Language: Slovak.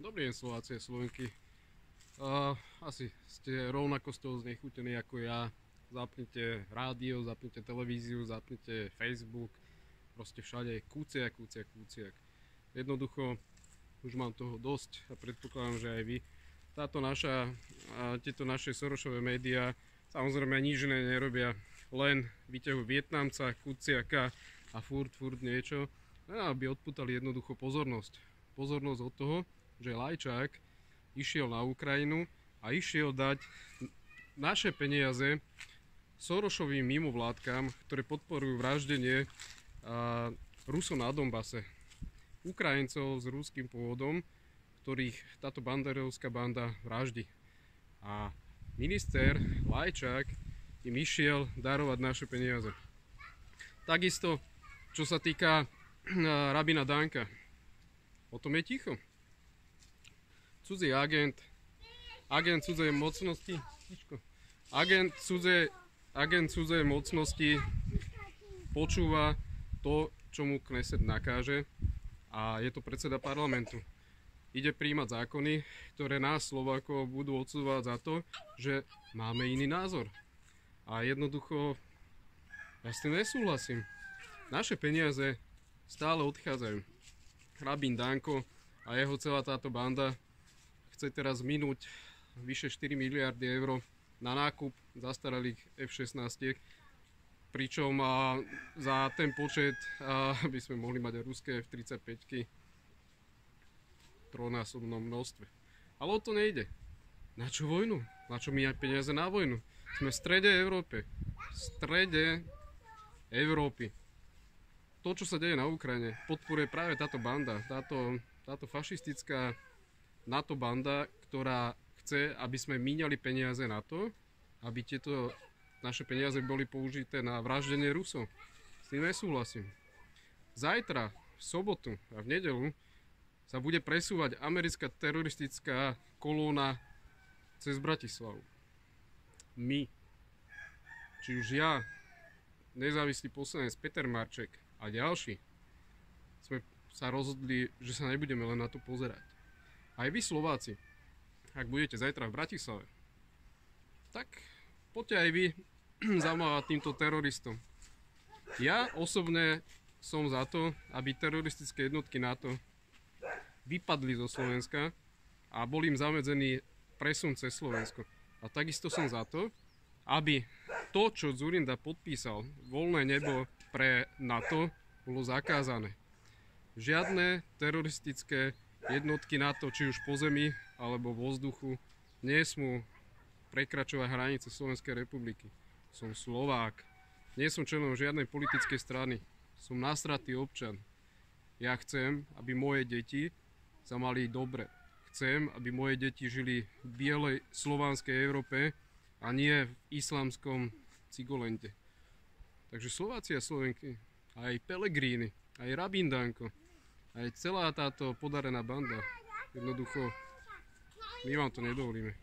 Dobrý deň, Slováci a Slovenky. Asi ste rovnako z toho znechutení ako ja. Zapnite rádio, zapnite televíziu, zapnite Facebook. Proste všade je kúciak, kúciak, kúciak. Jednoducho už mám toho dosť a predpokladám, že aj vy. Tieto naše Sorošové médiá samozrejme nič iné nerobia. Len vyťahujú Vietnamca, kúciaka a furt niečo. Aby odpútali jednoducho pozornosť. Pozornosť od toho, že Lajčák išiel na Ukrajinu a išiel dať naše peniaze Sorošovým mimovládkam, ktoré podporujú vraždenie Rusov na Donbase. Ukrajincov s ruským pôvodom, ktorých táto banderovská banda vraždí. A minister Lajčák im išiel darovať naše peniaze. Takisto, čo sa týka rabína Danka. O tom je ticho. Cudzí agent cudzej mocnosti, agent cudzej mocnosti počúva to, čo mu Kneset nakáže, a je to predseda parlamentu. Ide prijímať zákony, ktoré nás, Slovákov, budú odsúvať za to, že máme iný názor. A jednoducho, ja s tým nesúhlasím. Naše peniaze stále odchádzajú. Rabín Danko a jeho celá táto banda chce teraz minúť vyše 4 miliardy eur na nákup zastaralých F-16, pričom za ten počet by sme mohli mať aj ruské F-35 v trojnásobnom množstve. Ale o to nejde. Na čo vojnu? Na čo míňať peniaze na vojnu? Sme v strede Európy. V strede Európy. To, čo sa deje na Ukrajine, podporuje práve táto banda, táto fašistická NATO banda, ktorá chce, aby sme míňali peniaze na to, aby tieto naše peniaze boli použité na vraždenie Rusov. S tým nesúhlasím. Zajtra, v sobotu a v nedeľu sa bude presúvať americká teroristická kolóna cez Bratislavu. My, či už ja, nezávislý poslanec Peter Marček a ďalší, sme sa rozhodli, že sa nebudeme len na to pozerať. Aj vy, Slováci, ak budete zajtra v Bratislave, tak poďte aj vy zamávať týmto teroristom. Ja osobne som za to, aby teroristické jednotky NATO vypadli zo Slovenska a bol im zamedzený presun cez Slovensko. A takisto som za to, aby to, čo Dzurinda podpísal, voľné nebo pre NATO, bolo zakázané. Žiadne teroristické jednotky NATO, či už po zemi alebo vo vzduchu, nesmú prekračovať hranice Slovenskej republiky. Som Slovák. Nie som členom žiadnej politickej strany. Som nasratý občan. Ja chcem, aby moje deti sa mali dobre. Chcem, aby moje deti žili v bielej slovanskej Európe a nie v islamskom Cigolente. Takže Slováci a Slovenky, aj Pellegrini, aj Rabín Danko, aj celá táto podarená banda, jednoducho, my vám to nedovolíme.